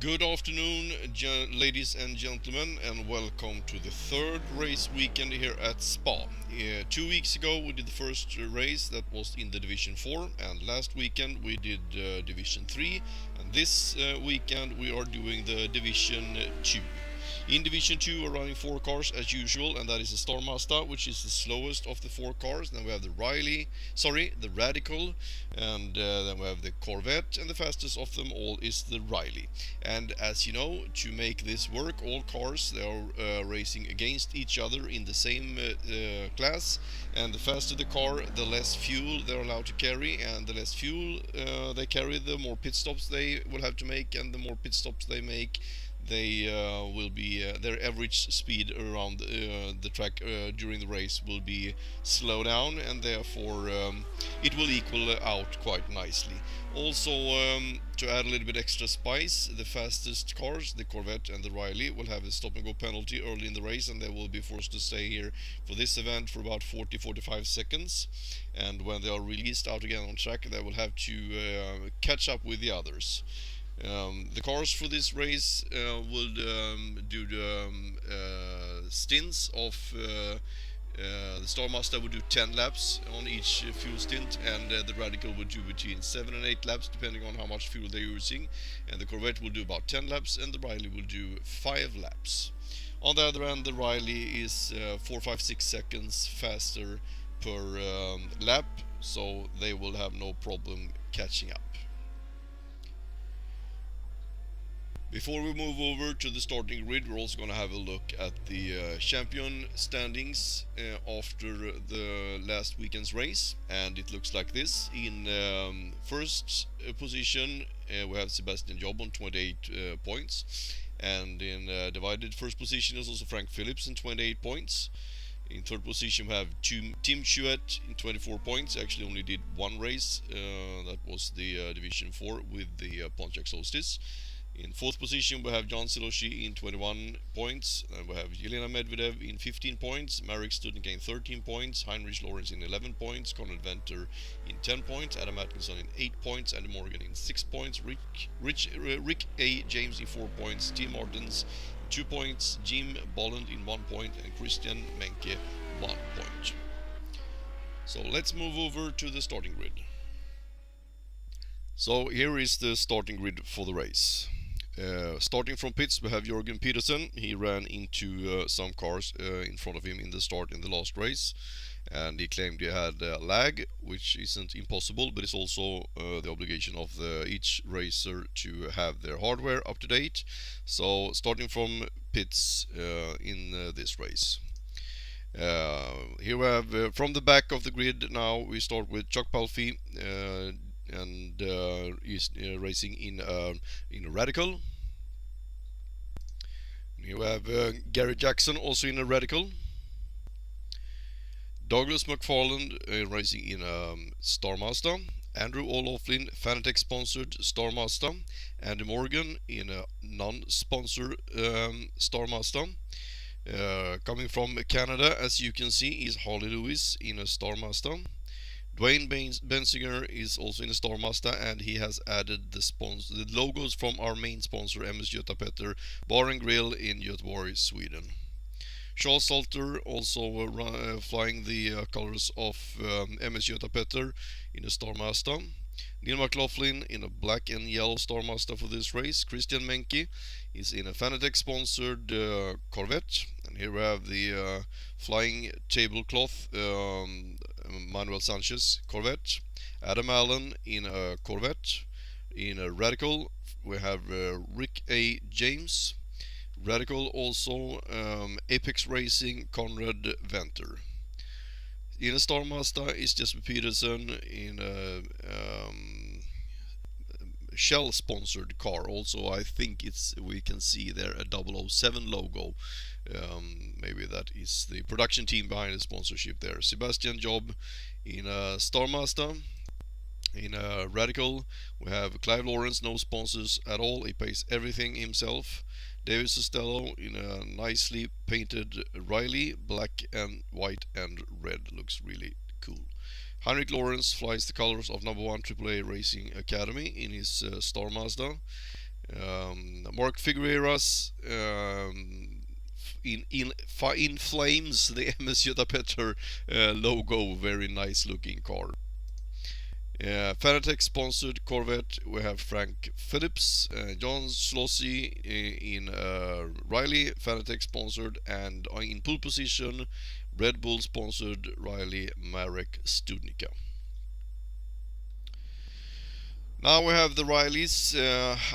Good afternoon, ladies and gentlemen, and welcome to the third race weekend here at Spa. 2 weeks ago, we did the first race that was in the Division 4, and last weekend we did Division 3, and this weekend we are doing the Division 2. In Division 2 we're running 4 cars as usual, and that is the Star Mazda, which is the slowest of the 4 cars. Then we have the Radical, and then we have the Corvette, and the fastest of them all is the Riley. And as you know, to make this work, all cars they are racing against each other in the same class, and the faster the car, the less fuel they're allowed to carry, and the less fuel they carry, the more pit stops they will have to make, and the more pit stops they make, they will be their average speed around the track during the race will be slow down, and therefore it will equal out quite nicely. Also, to add a little bit extra spice, the fastest cars, the Corvette and the Riley, will have a stop and go penalty early in the race, and they will be forced to stay here for this event for about 40-45 seconds. And when they are released out again on track, they will have to catch up with the others. The cars for this race will do the stints of the Star Mazda would do 10 laps on each fuel stint, and the Radical would do between 7 and 8 laps depending on how much fuel they're using, and the Corvette will do about 10 laps, and the Riley will do 5 laps. On the other hand, the Riley is 4, 5, 6 seconds faster per lap, so they will have no problem catching up. Before we move over to the starting grid, we're also going to have a look at the champion standings after the last weekend's race, and it looks like this. In first position we have Sebastian Job on 28 points, and in divided first position is also Frank Phillips in 28 points. In third position we have Tim Chouette in 24 points. Actually only did one race, that was the Division 4 with the Pontiac Solstice. In fourth position we have John Siloshi in 21 points, and we have Yelena Medvedev in 15 points, Marek Studnik in 13 points, Heinrich Lorenz in 11 points, Conrad Venter in 10 points, Adam Atkinson in 8 points, Andy Morgan in 6 points, Rick A. James in 4 points, Tim Martins 2 points, Jim Bolland in 1 point, and Christian Menke 1 point. So let's move over to the starting grid. So here is the starting grid for the race. Starting from pits, we have Jürgen Petersen. He ran into some cars in front of him in the last race, and he claimed he had lag, which isn't impossible, but it's also the obligation of each racer to have their hardware up to date. So starting from pits in this race. Here we have from the back of the grid. Now we start with Chuck Palfy, and is racing in a Radical. You have Gary Jackson also in a Radical. Douglas McFarland racing in a Star Mazda. Andrew O'Loughlin, Fanatec sponsored Star Mazda. Andy Morgan in a non-sponsor Star Mazda. Coming from Canada, as you can see, is Harley Lewis in a Star Mazda. Dwayne Bensinger is also in a Star Mazda, and he has added the logos from our main sponsor MS Göta Petter Bar and Grill in Göteborg, Sweden. Charles Salter also flying the colors of MS Göta Petter in a Star Mazda. Neil McLaughlin in a black and yellow Star Mazda for this race. Christian Menke is in a Fanatec sponsored Corvette. And here we have the flying tablecloth Manuel Sanchez Corvette. Adam Allen in a Corvette. In a Radical we have Rick A. James. Radical also Apex Racing Conrad Venter. In a Star Mazda is Jesper Peterson in a Shell sponsored car. Also I think we can see there a 007 logo. Maybe that is the production team behind the sponsorship there. Sebastian Job in a Star Mazda. In a Radical we have Clive Lawrence, no sponsors at all, he pays everything himself. David Costello in a nicely painted Riley, black and white and red, looks really cool. Heinrich Lorenz flies the colors of number 1 AAA Racing Academy in his Star Mazda. Mark Figueras in flames the MS Göta logo, very nice looking car. Fanatec sponsored Corvette, we have Frank Phillips, John Schlossi in Riley, Fanatec sponsored, and in pole position, Red Bull sponsored Riley, Marek Studnicka. Now we have the Rileys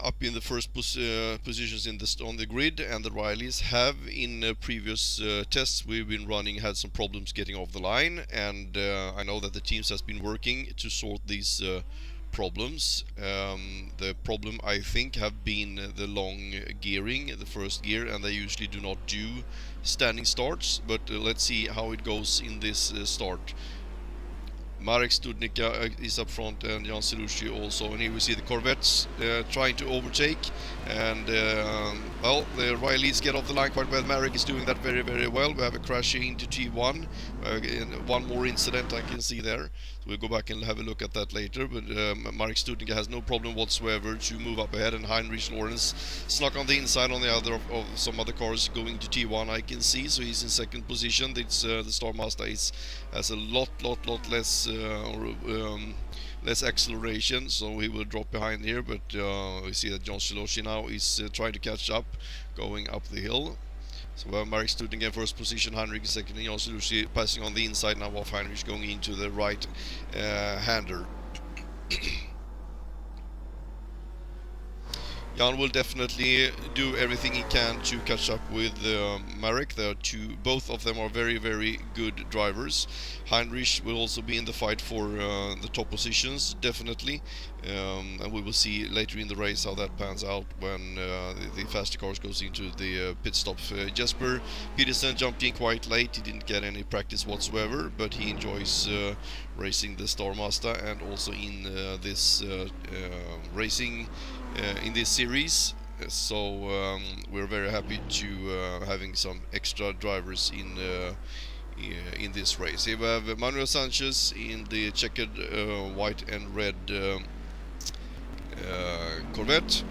up in the first positions on the grid, and the Rileys have in previous tests we've been running had some problems getting off the line, and I know that the teams has been working to sort these problems. The problem I think have been the long gearing, the first gear, and they usually do not do standing starts, but let's see how it goes in this start. Marek Studnicka is up front, and Jan Silushi also. And here we see the Corvettes trying to overtake. And, well, the Rileys get off the line quite well. Marek is doing that very, very well. We have a crash into T1. One more incident I can see there. So we'll go back and have a look at that later. But Marek Studnicka has no problem whatsoever to move up ahead. And Heinrich Lawrence snuck on the inside on the other of some other cars going to T1 I can see. So he's in second position. It's, the Star Mazda has a lot less less acceleration, so he will drop behind here, but we see that John Shiloshi now is trying to catch up, going up the hill. So we have Marek Studnicka in first position, Heinrich in second, and John Shiloshi passing on the inside now of Heinrich going into the right hander. Jan will definitely do everything he can to catch up with Marek. Both of them are very, very good drivers. Heinrich will also be in the fight for the top positions, definitely. And we will see later in the race how that pans out when the faster cars goes into the pit stop. Jesper Peterson jumped in quite late. He didn't get any practice whatsoever, but he enjoys racing the Star Mazda and also in this racing in this series. So we're very happy to having some extra drivers in this race. Here we have Manuel Sanchez in the checkered white and red Corvette,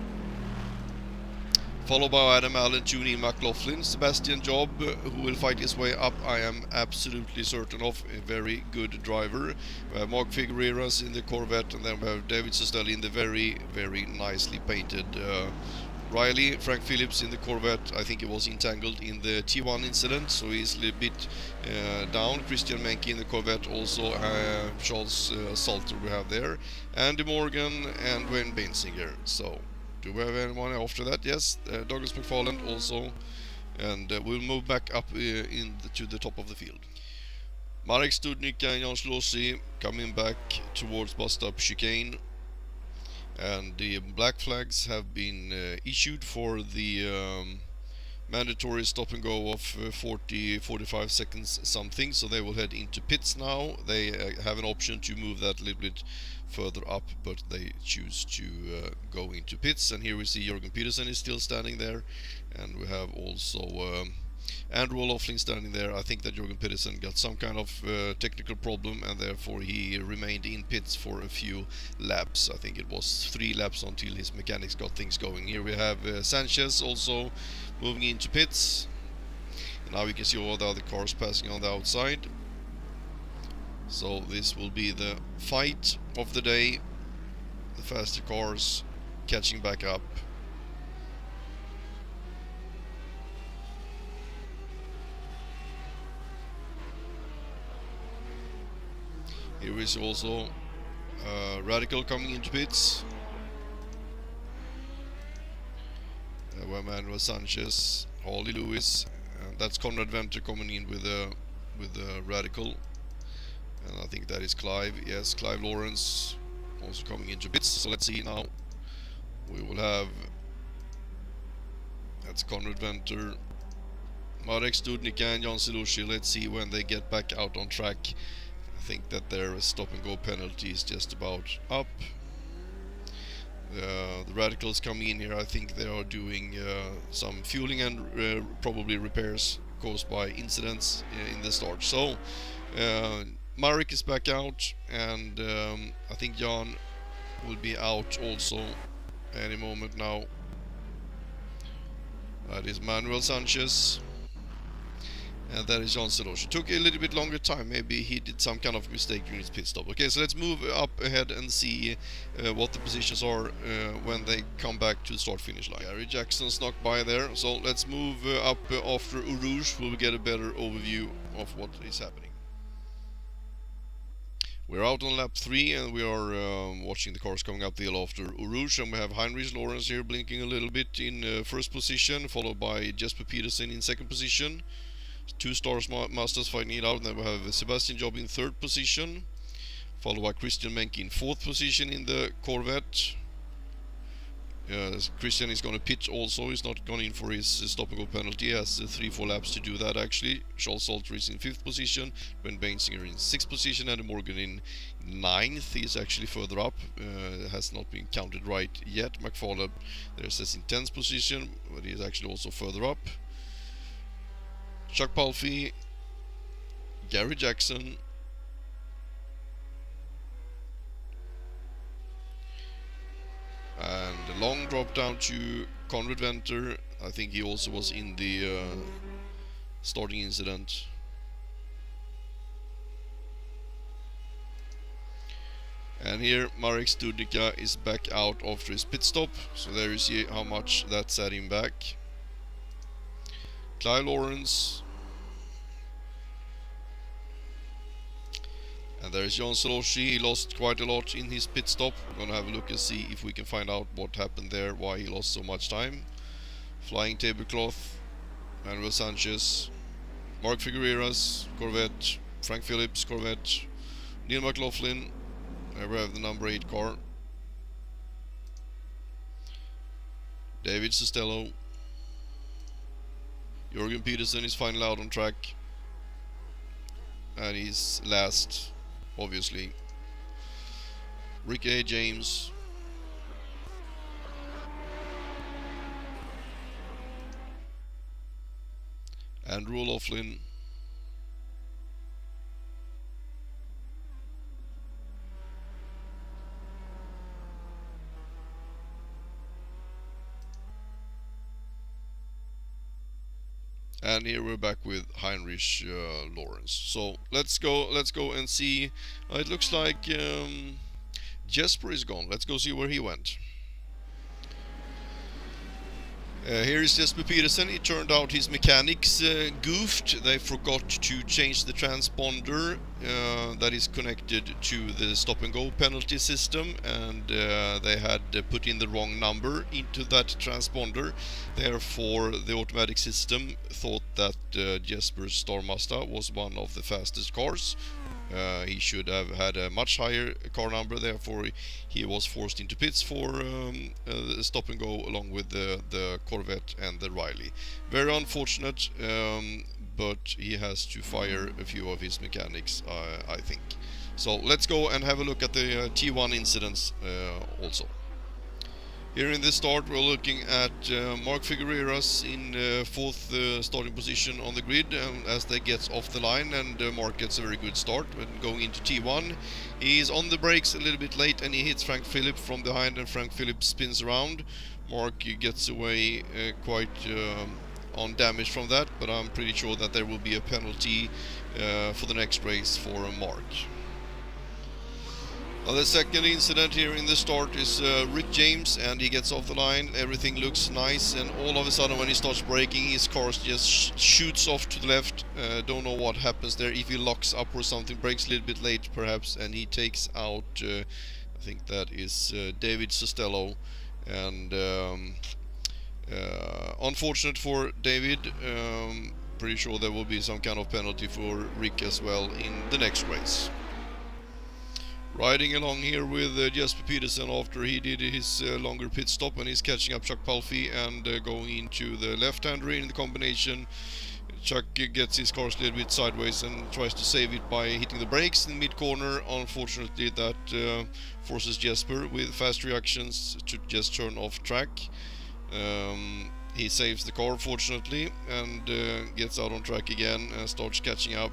followed by Adam Allen, Juni McLaughlin. Sebastian Job, who will fight his way up, I am absolutely certain of, a very good driver. We have Mark Figueras in the Corvette, and then we have David Sostelli in the very, very nicely painted Riley. Frank Phillips in the Corvette, I think he was entangled in the T1 incident, so he's a little bit down. Christian Menke in the Corvette also, Charles Salter we have there, Andy Morgan and Wayne Bensinger. So do we have anyone after that? Yes, Douglas McFarland also, and we'll move back up to the top of the field. Marek Studnicka and Jan Schlossi coming back towards bus stop chicane, and the black flags have been issued for the mandatory stop and go of 40-45 seconds something, so they will head into pits now. They have an option to move that a little bit further up, but they choose to go into pits. And here we see Jürgen Peterson is still standing there, and we have also Andrew O'Loughlin standing there. I think that Jürgen Peterson got some kind of technical problem, and therefore he remained in pits for a few laps. I think it was 3 laps until his mechanics got things going. Here we have Sanchez also moving into pits. And now we can see all the other cars passing on the outside. So this will be the fight of the day. The faster cars catching back up. Here is also Radical coming into pits. Where Manuel Sanchez, Harley Lewis, and that's Conrad Venter coming in with a Radical. And I think that is Clive. Yes, Clive Lawrence also coming into pits. So let's see now. We will have, that's Conrad Venter, Marek Studnicka and Jan Silushi. Let's see when they get back out on track. I think that their stop and go penalty is just about up. The Radicals coming in here, I think they are doing some fueling and probably repairs caused by incidents in the start. So Marek is back out, and I think Jan will be out also any moment now. That is Manuel Sanchez. And that is John Selosh. It took a little bit longer time. Maybe he did some kind of mistake during his pit stop. Okay, so let's move up ahead and see what the positions are when they come back to the start-finish line. Gary Jackson snuck by there. So let's move up after Eau Rouge. We'll get a better overview of what is happening. We're out on lap 3 and we are watching the cars coming up the hill after Eau Rouge, and we have Heinrich Lawrence here blinking a little bit in first position, followed by Jesper Peterson in second position. 2 Stars Masters fighting it out, and then we have Sebastian Job in third position, followed by Christian Menke in fourth position in the Corvette. Christian is going to pitch also. He's not gone in for his stop and go penalty. He has 3-4 laps to do that actually. Charles Salter is in 5th position, Ben Bainsinger in 6th position, and Morgan in 9th. He's actually further up. Has not been counted right yet. McFarland there says in 10th position, but he's actually also further up. Chuck Palfy, Gary Jackson, and a long drop down to Conrad Venter. I think he also was in the starting incident. And here Marek Studnicka is back out after his pit stop, so there you see how much that set him back. Clive Lawrence. And there's John Seloshi. He lost quite a lot in his pit stop. We're gonna have a look and see if we can find out what happened there, why he lost so much time. Flying tablecloth, Manuel Sanchez, Mark Figueras, Corvette, Frank Phillips, Corvette, Neil McLaughlin. There we have the number 8 car. David Costello. Jürgen Peterson is finally out on track. And he's last, obviously. Rick A. James. Andrew O'Loughlin. And here we're back with Heinrich Lawrence. So let's go and see. It looks like Jesper is gone. Let's go see where he went. Here is Jesper Peterson. It turned out his mechanics goofed. They forgot to change the transponder that is connected to the stop and go penalty system, and they had put in the wrong number into that transponder. Therefore the automatic system thought that Jesper's Star Mazda was one of the fastest cars. He should have had a much higher car number, therefore he was forced into pits for stop and go along with the Corvette and the Riley. Very unfortunate, but he has to fire a few of his mechanics, I think. So let's go and have a look at the T1 incidents also. Here in the start we're looking at Mark Figueras in 4th starting position on the grid as they get off the line, and Mark gets a very good start when going into T1. He's on the brakes a little bit late and he hits Frank Phillips from behind, and Frank Phillips spins around. Mark gets away quite on damage from that, but I'm pretty sure that there will be a penalty for the next race for Mark. Now the second incident here in the start is Rick James, and he gets off the line. Everything looks nice, and all of a sudden when he starts braking, his car just shoots off to the left. Don't know what happens there, if he locks up or something, brakes a little bit late perhaps, and he takes out, I think that is David Costello. And unfortunate for David, pretty sure there will be some kind of penalty for Rick as well in the next race. Riding along here with Jesper Peterson after he did his longer pit stop, and he's catching up Chuck Palfy and going into the left-hander in the combination. Chuck gets his car a little bit sideways and tries to save it by hitting the brakes in mid-corner. Unfortunately that forces Jesper with fast reactions to just turn off track. He saves the car fortunately and gets out on track again and starts catching up.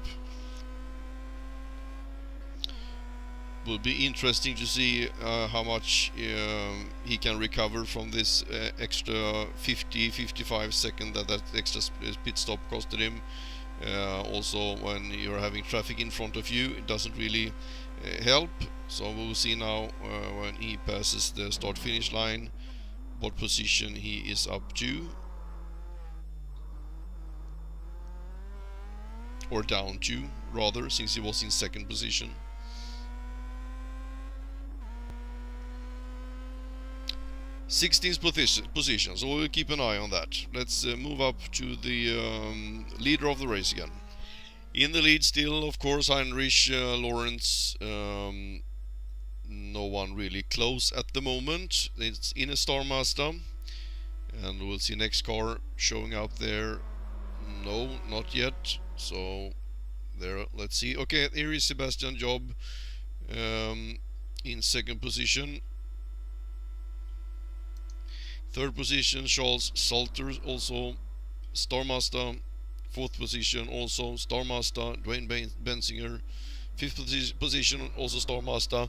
will be interesting to see how much he can recover from this extra 50-55 second that extra pit stop costed him. Also, when you're having traffic in front of you, it doesn't really help. So we'll see now when he passes the start-finish line what position he is up to, or down to rather, since he was in second position. 16th position, so we'll keep an eye on that. Let's move up to the leader of the race again. In the lead still, of course, Heinrich Lawrence. No one really close at the moment. It's in a Star Mazda, and we'll see next car showing up there. No, not yet. So there, let's see. Okay, here is Sebastian Job in second position. Third position, Charles Salter, also Star Mazda. Fourth position, also Star Mazda, Dwayne Bensinger. Fifth position, also Star Mazda,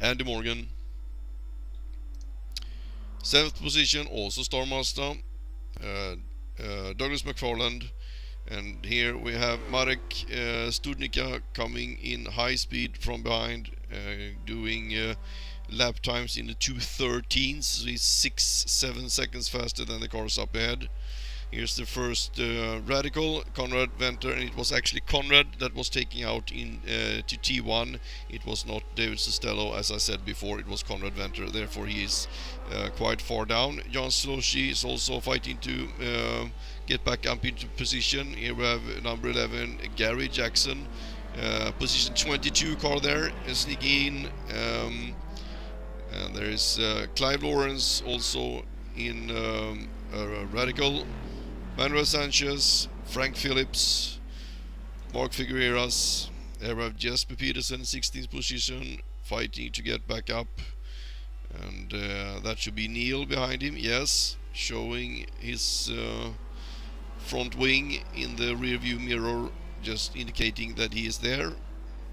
Andy Morgan. Seventh position, also Star Mazda, Douglas McFarland. And here we have Marek Studnicka coming in high speed from behind, doing lap times in the 2:13s. So he's 6-7 seconds faster than the cars up ahead. Here's the first radical, Conrad Venter, and it was actually Conrad that was taking out in to T1. It was not David Costello, as I said before. It was Conrad Venter. Therefore, he is quite far down. Jan Sloshi is also fighting to get back up into position. Here we have number 11, Gary Jackson, position 22 car there, sneaking in. And there is Clive Lawrence also in radical. Manuel Sanchez, Frank Phillips, Mark Figueras. There we have Jesper Peterson, 16th position, fighting to get back up. And that should be Neil behind him, yes, showing his front wing in the rear view mirror, just indicating that he is there.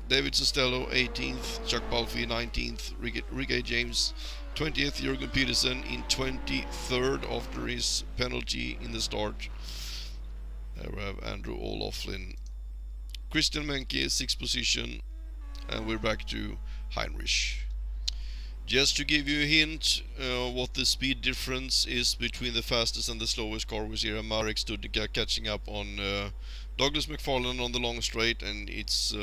David Costello, 18th, Chuck Balfi, 19th, Ricky James, 20th, Jürgen Peterson in 23rd after his penalty in the start. There we have Andrew O'Loughlin. Christian Menke, 6th position, and we're back to Heinrich. Just to give you a hint what the speed difference is between the fastest and the slowest car, we see Marek Studnicka catching up on Douglas McFarland on the long straight, and it's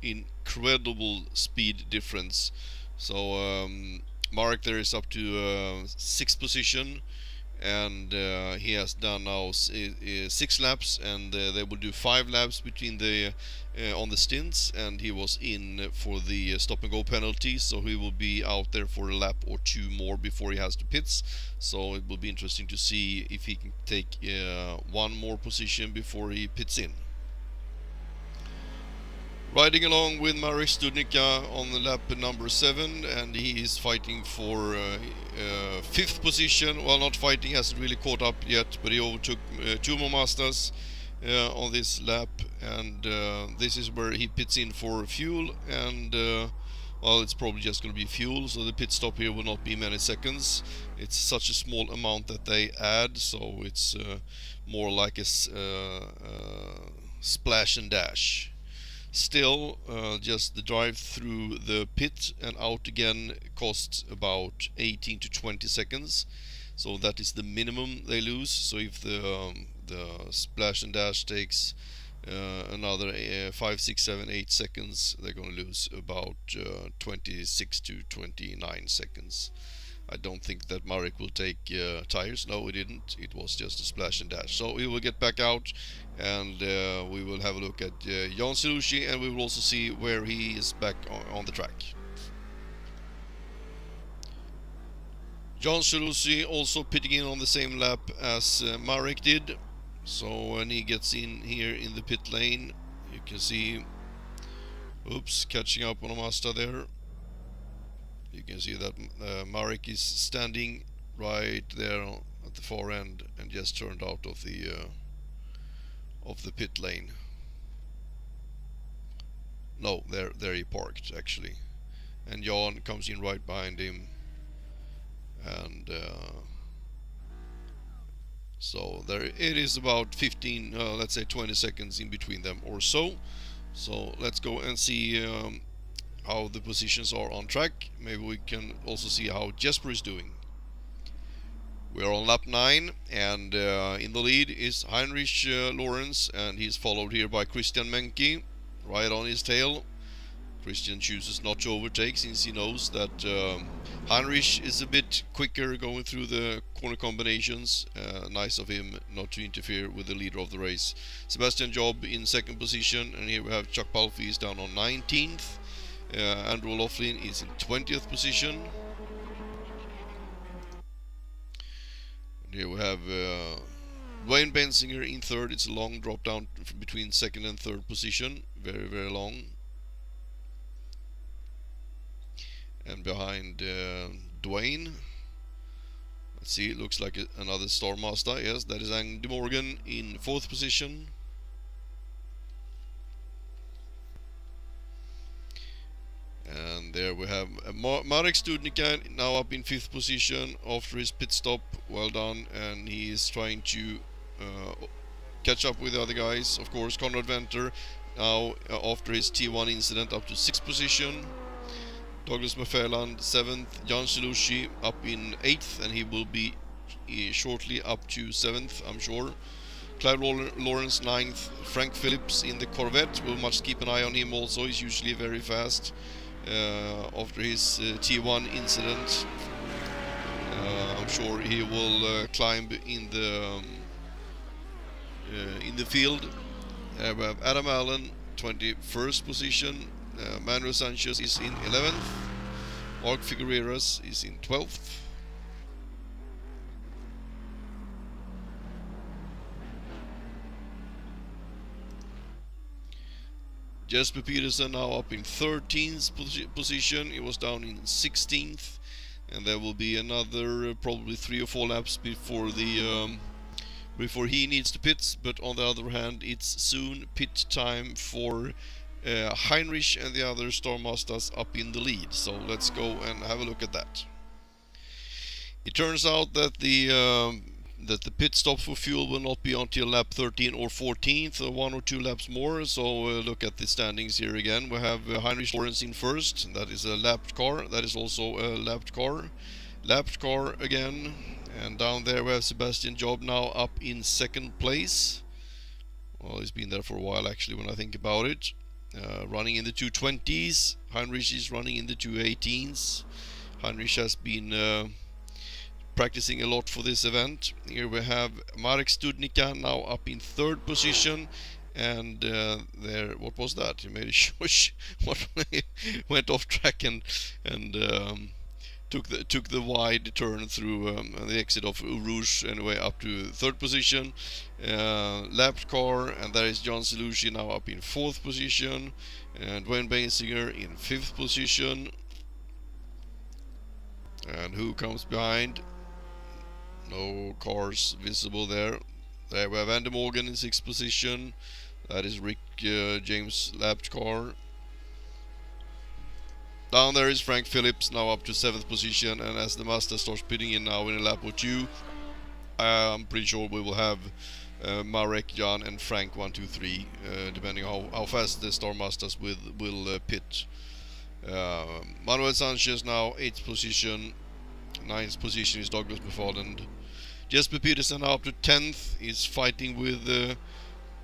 incredible speed difference. So Marek there is up to 6th position, and he has done now 6 laps, and they will do 5 laps between the on the stints, and he was in for the stop and go penalty, so he will be out there for a lap or 2 more before he has to pits. So it will be interesting to see if he can take 1 more position before he pits in. Riding along with Marek Studnicka on the lap number 7, and he is fighting for 5th position. Well, not fighting, hasn't really caught up yet, but he overtook 2 more Mazdas on this lap, and this is where he pits in for fuel, and well, it's probably just going to be fuel, so the pit stop here will not be many seconds. It's such a small amount that they add, so it's more like a splash and dash. Still, just the drive through the pit and out again costs about 18 to 20 seconds. So that is the minimum they lose. So if the splash and dash takes another 5, 6, 7, 8 seconds, they're going to lose about 26 to 29 seconds. I don't think that Marek will take tires. No, he didn't. It was just a splash and dash. So he will get back out, and we will have a look at Jan Selushi, and we will also see where he is back on the track. Jan Selushi also pitting in on the same lap as Marek did. So when he gets in here in the pit lane, you can see, oops, catching up on a Mazda there. You can see that Marek is standing right there at the far end and just turned out of the pit lane. No, there he parked actually, and Jan comes in right behind him, and so there it is about 15, let's say 20 seconds in between them or so. So let's go and see how the positions are on track. Maybe we can also see how Jesper is doing. We are on lap 9, and in the lead is Heinrich Lorenz, and he's followed here by Christian Menke, right on his tail. Christian chooses not to overtake since he knows that Heinrich is a bit quicker going through the corner combinations. Nice of him not to interfere with the leader of the race. Sebastian Job in second position, and here we have Chuck Palfy is down on 19th. Andrew O'Loughlin is in 20th position. And here we have Wayne Bensinger in third. It's a long drop down between second and third position. Very, very long. And behind Dwayne, let's see, it looks like another Star Master. Yes, that is Andy Morgan in fourth position. And there we have Marek Studnicka now up in fifth position after his pit stop. Well done, and he is trying to catch up with the other guys. Of course, Conrad Venter now after his T1 incident up to sixth position. Douglas McFarland 7th, Jan Celucci up in 8th, and he will be shortly up to 7th, I'm sure. Clive Lawrence 9th, Frank Phillips in the Corvette, we must keep an eye on him also, he's usually very fast after his T1 incident. I'm sure he will climb in the field. We have Adam Allen 21st position. Manuel Sanchez is in 11th. Mark Figuereras is in 12th. Jesper Peterson now up in 13th position. He was down in 16th. And there will be another probably 3 or 4 laps before he needs to pit. But on the other hand, it's soon pit time for Heinrich and the other Star Masters up in the lead. So let's go and have a look at that. It turns out that the pit stop for fuel will not be until lap 13 or 14th, 1 or 2 laps more. So look at the standings here again. We have Heinrich Lorenz in first. That is a lapped car. That is also a lapped car. Lapped car again. And down there we have Sebastian Job now up in second place. Well, he's been there for a while actually when I think about it. Running in the 220s. Heinrich is running in the 218s. Heinrich has been practicing a lot for this event. Here we have Marek Studnicka now up in third position. And there, what was that? He made a shush. What went off track and took the wide turn through the exit of Rouge, anyway, up to third position. Lapped car, and there is Jan Celucci now up in fourth position, and Wayne Bensinger in fifth position. And who comes behind? No cars visible there. There we have Andy Morgan in sixth position. That is Rick James' lapped car. Down there is Frank Phillips now up to 7th position, and as the Mazda starts pitting in now in a lap or 2, I'm pretty sure we will have Marek, Jan and Frank 1, 2, 3, depending on how fast the Star Mazdas will pit. Manuel Sanchez now 8th position, 9th position is Douglas McFarland. Jesper Peterson now up to 10th, he's fighting with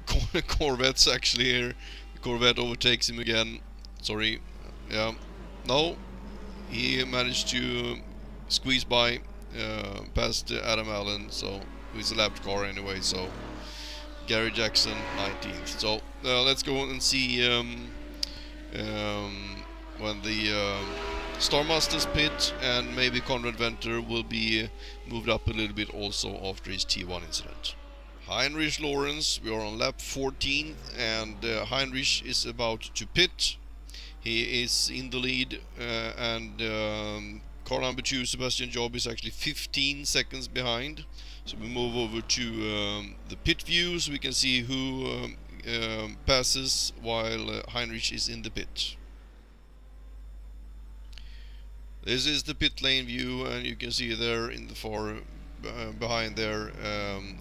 Corvettes actually here. The Corvette overtakes him again, sorry, yeah. No, he managed to squeeze by past Adam Allen, so he's a lapped car anyway. So Gary Jackson 19th. So let's go and see when the Star Masters pit, and maybe Conrad Venter will be moved up a little bit also after his T1 incident. Heinrich Lorenz, we are on lap 14, and Heinrich is about to pit. He is in the lead, and car number 2, Sebastian Job, is actually 15 seconds behind. So we move over to the pit view so we can see who passes while Heinrich is in the pit. This is the pit lane view, and you can see there in the far behind there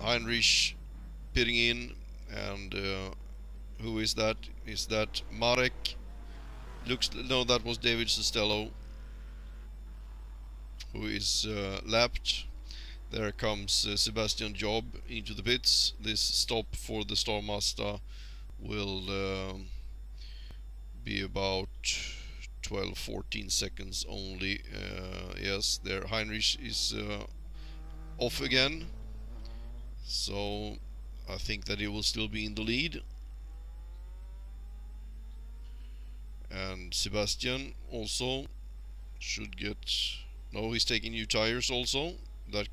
Heinrich pitting in, and who is that? Is that Marek? No, that was David Costello, who is lapped. There comes Sebastian Job into the pits. This stop for the Star Mazda will be about 12-14 seconds only. Yes, there Heinrich is off again, so I think that he will still be in the lead. And Sebastian also should get... No, he's taking new tires also. That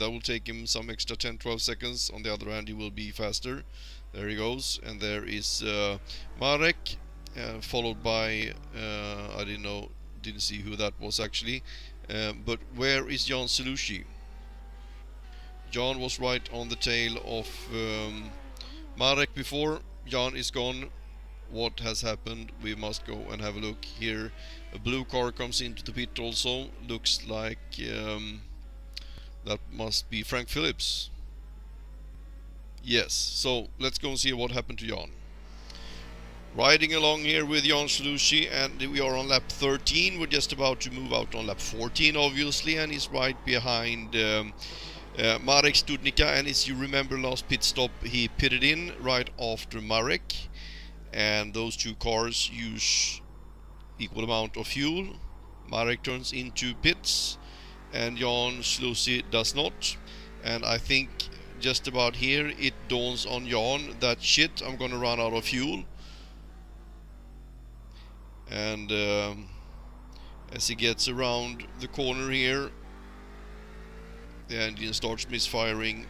will take him some extra 10-12 seconds. On the other hand, he will be faster. There he goes, and there is Marek, followed by I didn't see who that was actually. But where is Jan Selushi? Jan was right on the tail of Marek before. Jan is gone. What has happened? We must go and have a look here. A blue car comes into the pit also. Looks like that must be Frank Phillips. Yes, so let's go and see what happened to Jan. Riding along here with Jan Selushi, and we are on lap 13. We're just about to move out on lap 14, obviously, and he's right behind Marek Studnicka. And as you remember, last pit stop, he pitted in right after Marek, and those two cars use equal amount of fuel. Marek turns into pits, and Jan Selushi does not. And I think just about here it dawns on Jan that shit, I'm gonna run out of fuel. And as he gets around the corner here, the engine starts misfiring.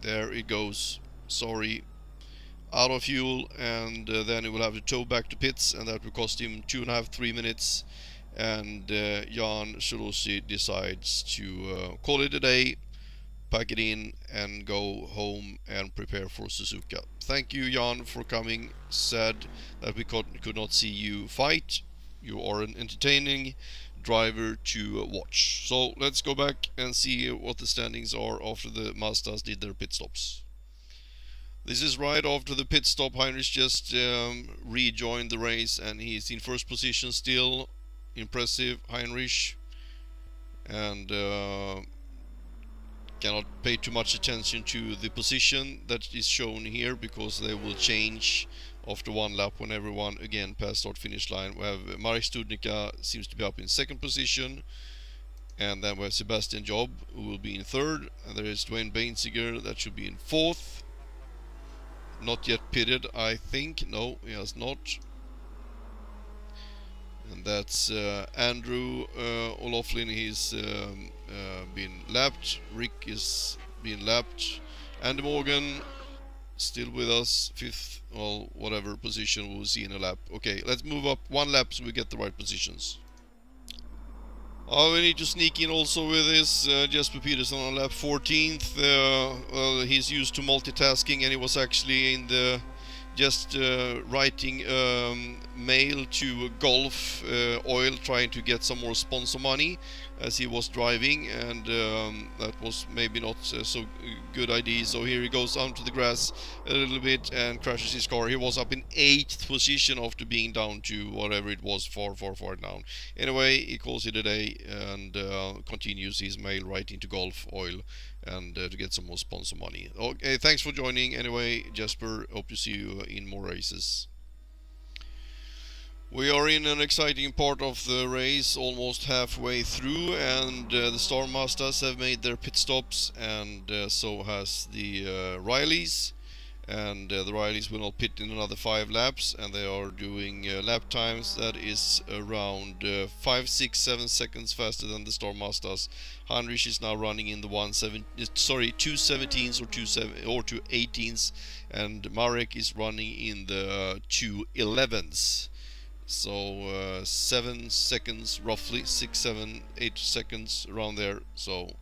There it goes. Sorry, out of fuel, and then he will have to tow back to pits, and that will cost him 2.5-3 minutes. And Jan Selushi decides to call it a day, pack it in, and go home and prepare for Suzuka. Thank you, Jan, for coming. Sad that we could not see you fight. You are an entertaining driver to watch. So let's go back and see what the standings are after the Mazdas did their pit stops. This is right after the pit stop. Heinrich just rejoined the race, and he's in first position still. Impressive, Heinrich. And cannot pay too much attention to the position that is shown here, because they will change after one lap when everyone again past start finish line. We have Marek Studnicka seems to be up in second position, and then we have Sebastian Job, who will be in third, and there is Dwayne Bainsiger that should be in fourth. Not yet pitted, I think. No, he has not. And that's Andrew O'Loughlin. He's been lapped. Rick is being lapped. Andy Morgan still with us, fifth, well, whatever position we'll see in a lap. Okay, let's move up one lap so we get the right positions. Oh, we need to sneak in also with this Jesper Peterson on lap 14th. Well, he's used to multitasking, and he was actually in the just writing mail to Gulf Oil, trying to get some more sponsor money as he was driving, and that was maybe not so good idea. So here he goes onto the grass a little bit and crashes his car. He was up in 8th position after being down to whatever it was, far down. Anyway, he calls it a day and continues his mail writing to Gulf Oil and to get some more sponsor money. Okay, thanks for joining. Anyway, Jesper, hope to see you in more races. We are in an exciting part of the race, almost halfway through, and the Star Mazdas have made their pit stops, and so has the Rileys. And the Rileys will not pit in another 5 laps, and they are doing lap times that is around 5, 6, 7 seconds faster than the Star Mazdas. Heinrich is now running in the 217s or 218s, and Marek is running in the 211s. So 7 seconds roughly, 6, 7, 8 seconds around there. So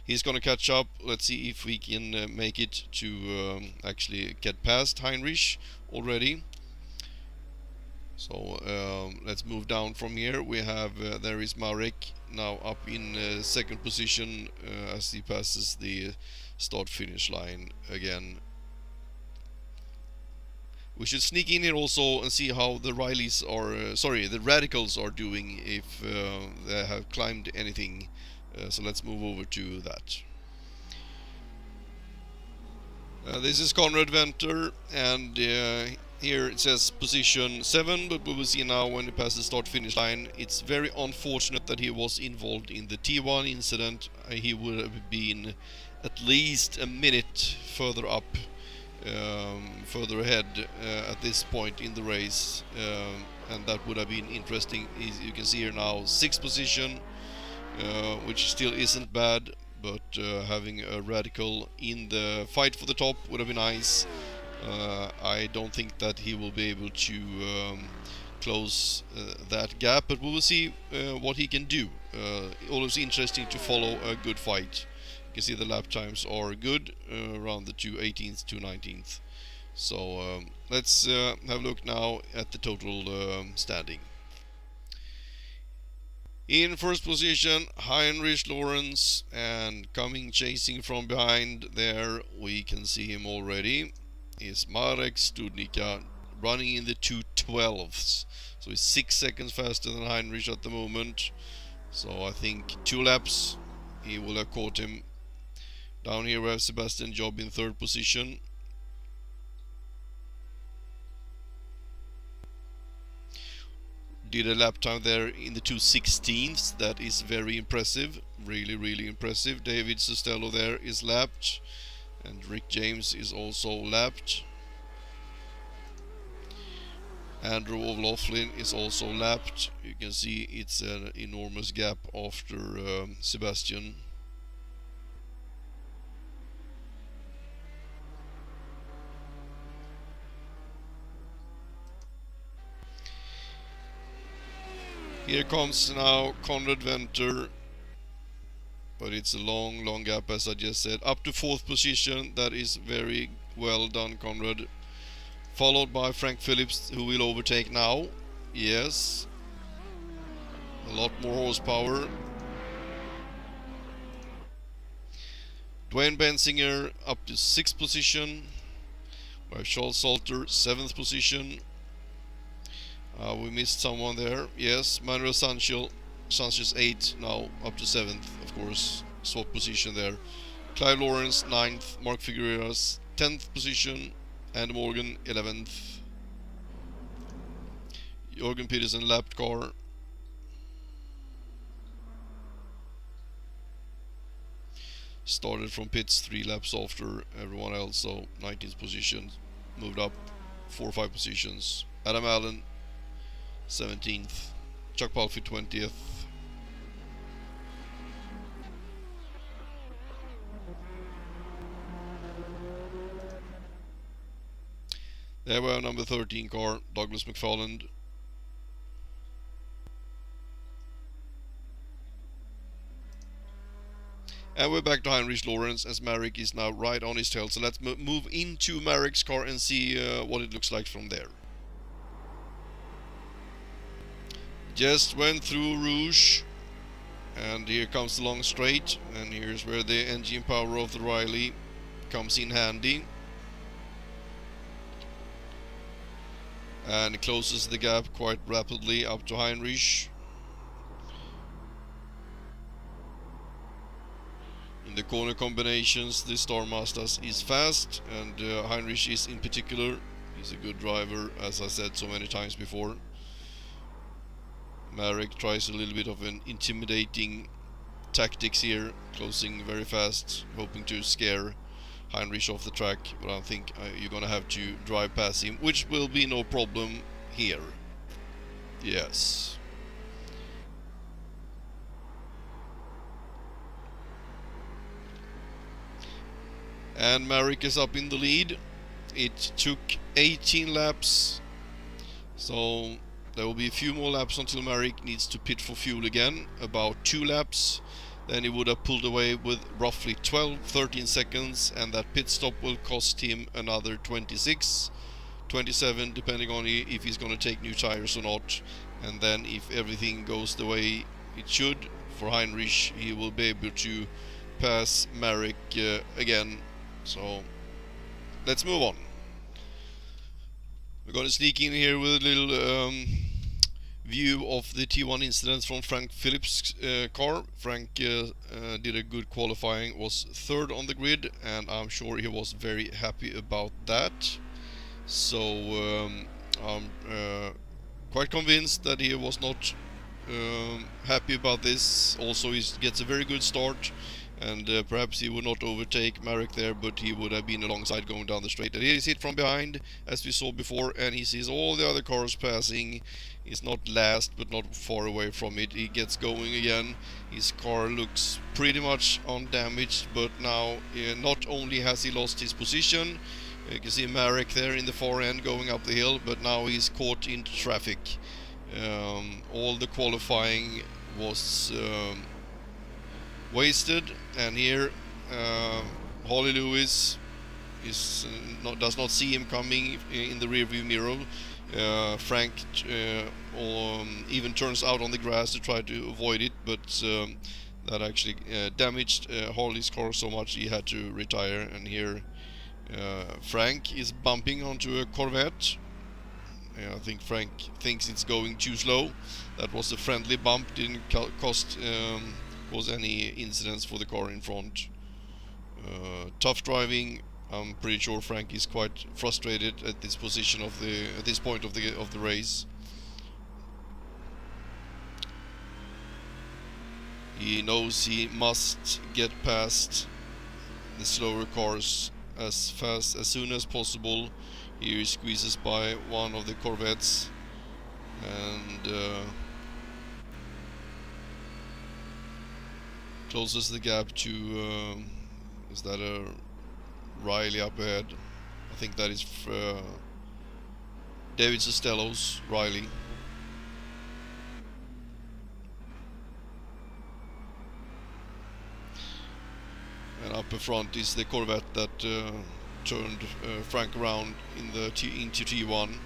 He's gonna catch up. Let's see if we can make it to actually get past Heinrich already. So let's move down from here. We have there is Marek now up in second position as he passes the start-finish line again. We should sneak in here also and see how the Rileys are, the Radicals are doing, if they have climbed anything. So let's move over to that. This is Conrad Venter, and here it says position 7, but we will see now when he passes the start-finish line. It's very unfortunate that he was involved in the T1 incident. He would have been at least a minute further up, further ahead at this point in the race, and that would have been interesting. You can see here now 6th position, which still isn't bad, but having a Radical in the fight for the top would have been nice. I don't think that he will be able to close that gap, but we will see what he can do. Always interesting to follow a good fight. You can see the lap times are good, around the 2:18th, 2:19th. So let's have a look now at the total standing. In first position, Heinrich Lawrence, and coming chasing from behind there, we can see him already, is Marek Studnicka, running in the 2:12s. So he's 6 seconds faster than Heinrich at the moment. So I think 2 laps he will have caught him. Down here we have Sebastian Job in third position. Did a lap time there in the 2:16ths. That is very impressive, really impressive. David Sustello there is lapped, and Rick James is also lapped. Andrew O'Loughlin is also lapped. You can see it's an enormous gap after Sebastian. Here comes now Conrad Venter, but it's a long gap, as I just said. Up to 4th position, that is very well done, Conrad. Followed by Frank Phillips, who will overtake now. Yes. A lot more horsepower. Dwayne Bensinger up to 6th position. By Charles Salter, 7th position. We missed someone there. Yes, Manuel Sanchez 8, now up to 7th, of course. Swap position there. Clive Lawrence 9th, Mark Figueroas 10th position, and Morgan 11th. Jürgen Peterson lapped car. Started from pits 3 laps after everyone else, so 19th position, moved up 4 or 5 positions. Adam Allen 17th, Chuck Palfy 20th. There we have number 13 car, Douglas McFarland. And we're back to Heinrich Lawrence, as Marek is now right on his tail. So let's move into Marek's car and see what it looks like from there. Just went through Rouge, and here comes the long straight, and here's where the engine power of the Riley comes in handy, and it closes the gap quite rapidly up to Heinrich. In the corner combinations, the Star Mazdas is fast, and Heinrich is in particular. He's a good driver, as I said so many times before. Marek tries a little bit of an intimidating tactics here, closing very fast, hoping to scare Heinrich off the track, but I think you're gonna have to drive past him, which will be no problem here. Yes. And Marek is up in the lead. It took 18 laps, so there will be a few more laps until Marek needs to pit for fuel again. About 2 laps. then he would have pulled away with roughly 12-13 seconds, and that pit stop will cost him another 26, 27, depending on if he's going to take new tires or not. And then if everything goes the way it should for Heinrich, he will be able to pass Marek again. So let's move on. We're going to sneak in here with a little view of the T1 incidents from Frank Phillips' car. Frank did a good qualifying, was third on the grid, and I'm sure he was very happy about that. So I'm quite convinced that he was not happy about this. Also, he gets a very good start, and perhaps he would not overtake Marek there, but he would have been alongside going down the straight. And here he's hit from behind, as we saw before, and he sees all the other cars passing. He's not last, but not far away from it. He gets going again. His car looks pretty much undamaged, but now not only has he lost his position, you can see Marek there in the far end going up the hill, but now he's caught in traffic. All the qualifying was wasted, and here Holly Lewis does not see him coming in the rearview mirror. Frank even turns out on the grass to try to avoid it, but that actually damaged Harley's car so much he had to retire. And here Frank is bumping onto a Corvette. I think Frank thinks it's going too slow. That was a friendly bump, didn't cause any incidents for the car in front. Tough driving. I'm pretty sure Frank is quite frustrated at this position at this point of the race. He knows he must get past the slower cars as soon as possible. Here he squeezes by one of the Corvettes and closes the gap to is that a Riley up ahead? I think that is David Sostello's Riley. And up in front is the Corvette that turned Frank around into T1.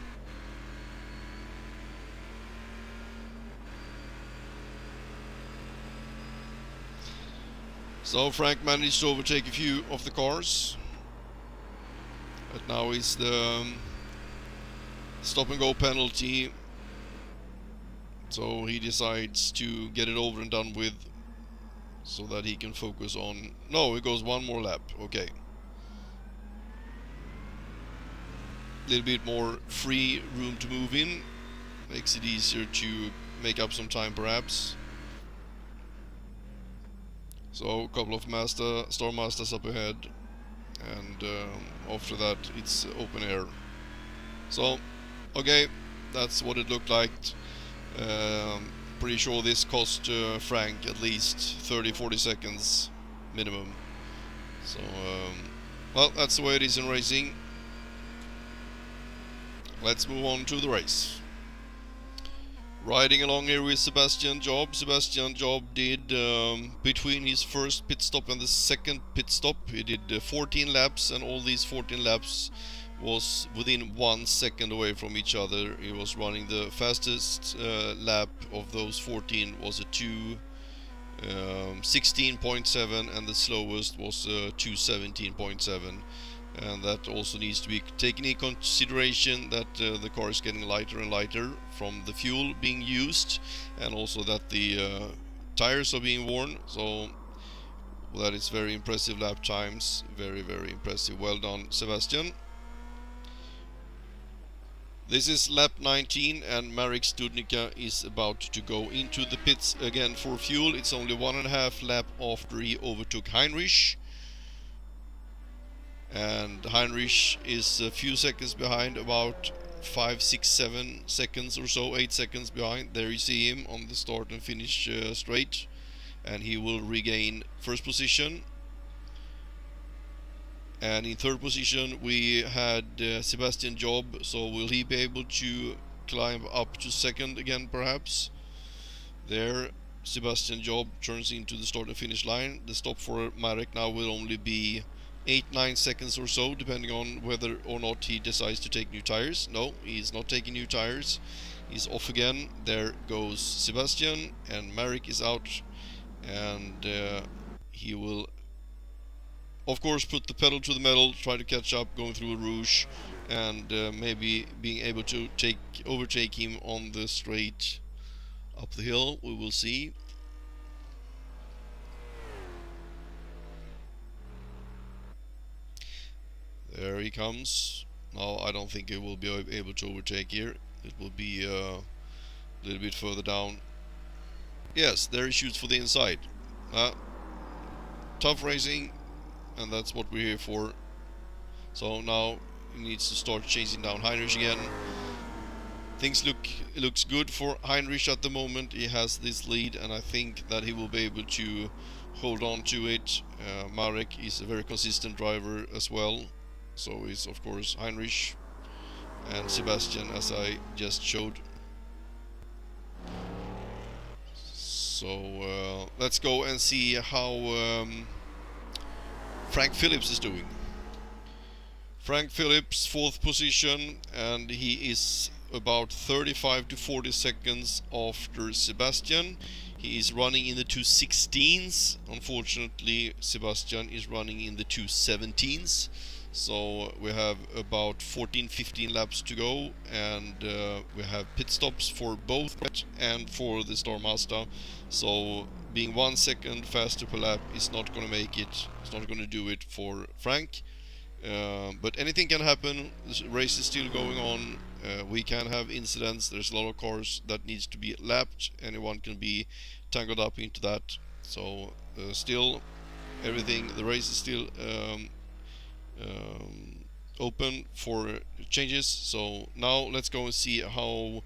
So Frank managed to overtake a few of the cars. But now is the stop and go penalty. So he decides to get it over and done with, so that he can focus on... No, it goes one more lap. Okay. A little bit more free room to move in. Makes it easier to make up some time perhaps. So a couple of Star Masters up ahead. And after that it's open air. So, okay, that's what it looked like. Pretty sure this cost Frank at least 30-40 seconds minimum. So, well, that's the way it is in racing. Let's move on to the race. Riding along here with Sebastian Job. Sebastian Job did, between his first pit stop and the second pit stop, he did 14 laps, and all these 14 laps was within 1 second away from each other. He was running the fastest lap of those 14 was a 2:16.7, and the slowest was 2:17.7. And that also needs to be taken in consideration, that the car is getting lighter and lighter from the fuel being used, and also that the tires are being worn. So that is very impressive lap times, very impressive. Well done, Sebastian. This is lap 19, and Marek Studnicka is about to go into the pits again for fuel. It's only 1.5 lap after he overtook Heinrich. And Heinrich is a few seconds behind, about 5, 6, 7 seconds or so, 8 seconds behind. There you see him on the start and finish straight, and he will regain first position. And in third position we had Sebastian Job, so will he be able to climb up to second again perhaps? There Sebastian job turns into the start and finish line. The stop for Marek now will only be 8-9 seconds or so, depending on whether or not he decides to take new tires. No, he's not taking new tires. He's off again. There goes Sebastian, and Marek is out, and he will of course put the pedal to the metal, try to catch up, going through a rouge, and maybe being able to overtake him on the straight up the hill. We will see. There he comes. Now I don't think he will be able to overtake here. It will be a little bit further down. Yes, there he shoots for the inside. Tough racing, and that's what we're here for. So now he needs to start chasing down Heinrich again. Things looks good for Heinrich at the moment. He has this lead, and I think that he will be able to hold on to it. Marek is a very consistent driver as well. So is of course Heinrich and Sebastian, as I just showed. So let's go and see how Frank Phillips is doing. Frank Phillips, 4th position, and he is about 35 to 40 seconds after Sebastian. He is running in the 2:16s. Unfortunately, Sebastian is running in the 2:17s. So we have about 14-15 laps to go, and we have pit stops for both and for the Star Mazda. So being 1 second faster per lap is not going to make it. It's not going to do it for Frank. But anything can happen. The race is still going on. We can have incidents. There's a lot of cars that needs to be lapped. Anyone can be tangled up into that. So still everything. The race is still open for changes. So now let's go and see how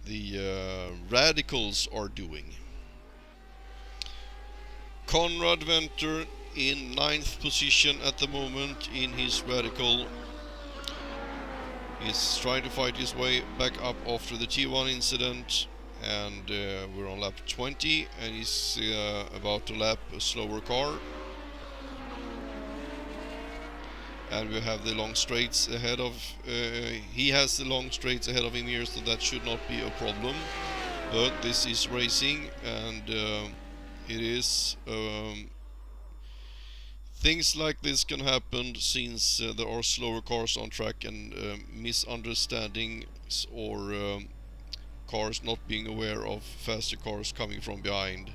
the radicals are doing. Konrad Venter in 9th position at the moment in his radical. He's trying to fight his way back up after the T1 incident, and we're on lap 20, and he's about to lap a slower car. And we have the long straights ahead of he has the long straights ahead of him here, so that should not be a problem. But this is racing, and it is things like this can happen since there are slower cars on track, and misunderstandings or cars not being aware of faster cars coming from behind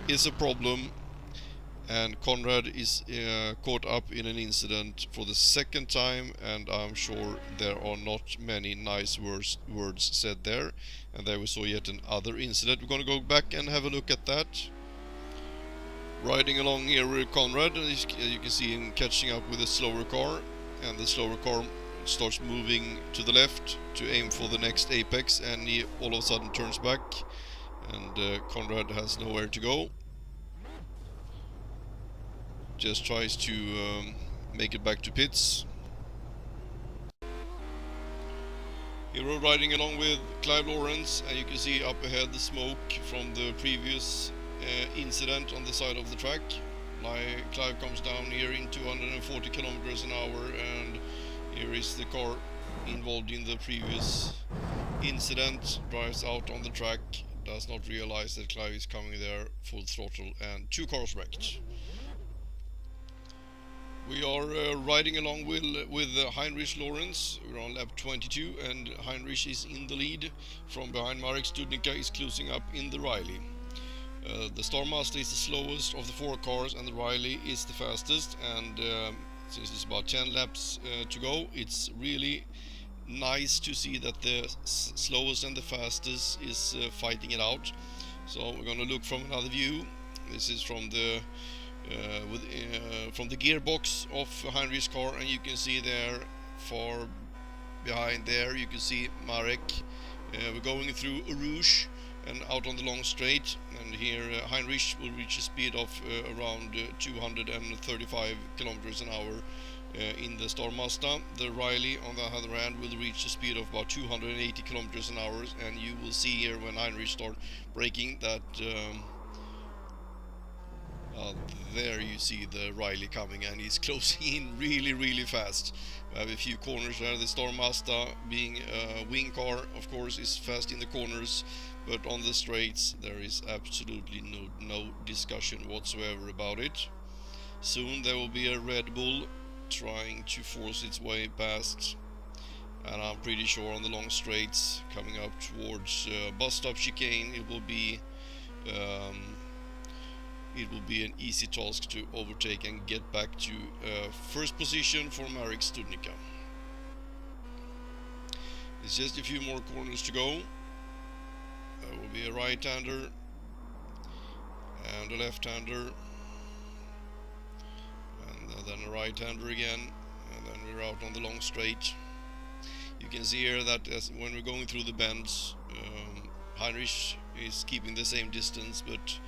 is a problem. And Konrad is caught up in an incident for the 2nd time, and I'm sure there are not many nice words said there. And there we saw yet another incident. We're going to go back and have a look at that. Riding along here with Konrad, and you can see him catching up with a slower car, and the slower car starts moving to the left to aim for the next apex, and he all of a sudden turns back, and Konrad has nowhere to go. Just tries to make it back to pits. Here we're riding along with Clive Lawrence, and you can see up ahead the smoke from the previous incident on the side of the track. Clive comes down here in 240 kilometers an hour, and here is the car involved in the previous incident, drives out on the track, does not realize that Clive is coming there full throttle, and 2 cars wrecked. We are riding along with Heinrich Lawrence. We're on lap 22, and Heinrich is in the lead. From behind, Marek Studnicka is closing up in the Riley. The Star Mazda is the slowest of the 4 cars, and the Riley is the fastest. And since it's about 10 laps to go, it's really nice to see that the slowest and the fastest is fighting it out. So we're going to look from another view. This is from the gearbox of Heinrich's car, and you can see there far behind there you can see Marek. We're going through a rouge and out on the long straight, and here Heinrich will reach a speed of around 235 kilometers an hour in the Star Mazda. The Riley, on the other hand, will reach a speed of about 280 kilometers an hour, and you will see here when Heinrich start braking that there you see the Riley coming, and he's closing in really fast. We have a few corners there. The Star Mazda, being a wing car, of course, is fast in the corners, but on the straights there is absolutely no discussion whatsoever about it. Soon there will be a Red Bull trying to force its way past, and I'm pretty sure on the long straights coming up towards bus stop chicane it will be an easy task to overtake and get back to first position for Marek Studnicka. It's just a few more corners to go. There will be a right-hander and a left-hander, and then a right-hander again, and then we're out on the long straight. You can see here that when we're going through the bends, Heinrich is keeping the same distance, but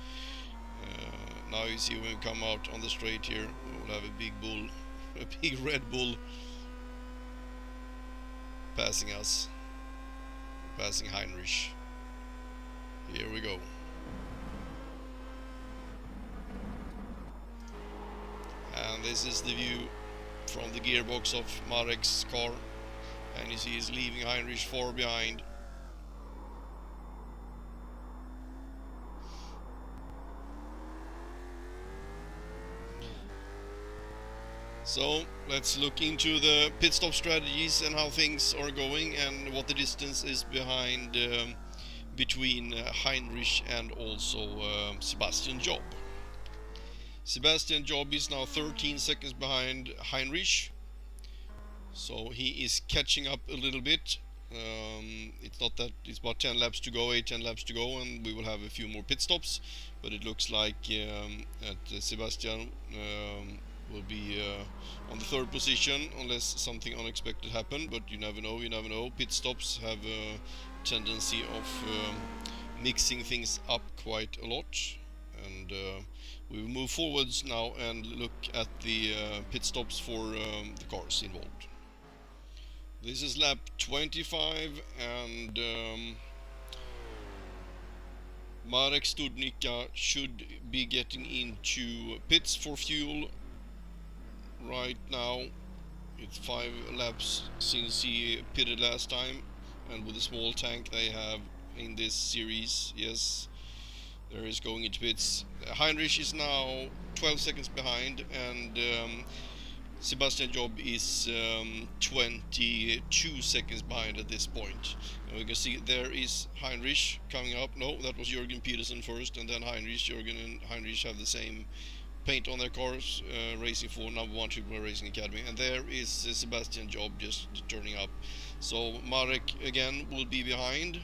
now you see when we come out on the straight here, we'll have a big bull, a big Red Bull passing us, passing Heinrich. Here we go. And this is the view from the gearbox of Marek's car, and you see he's leaving Heinrich far behind. So let's look into the pit stop strategies and how things are going and what the distance is behind between Heinrich and also Sebastian Job. Sebastian Job is now 13 seconds behind Heinrich, so he is catching up a little bit. It's not that it's about 10 laps to go, 10 laps to go, and we will have a few more pit stops, but it looks like that Sebastian will be on the third position unless something unexpected happen, but you never know. Pit stops have a tendency of mixing things up quite a lot, and we will move forwards now and look at the pit stops for the cars involved. This is lap 25, and Marek Studnicka should be getting into pits for fuel right now. It's 5 laps since he pitted last time, and with the small tank they have in this series, yes, there is going into pits. Heinrich is now 12 seconds behind, and Sebastian Job is 22 seconds behind at this point. And we can see there is Heinrich coming up. No, that was Jürgen Petersen first, and then Heinrich. Jürgen and Heinrich have the same paint on their cars, racing for number 1 Triple Racing Academy, and there is Sebastian Job just turning up. So Marek again will be behind.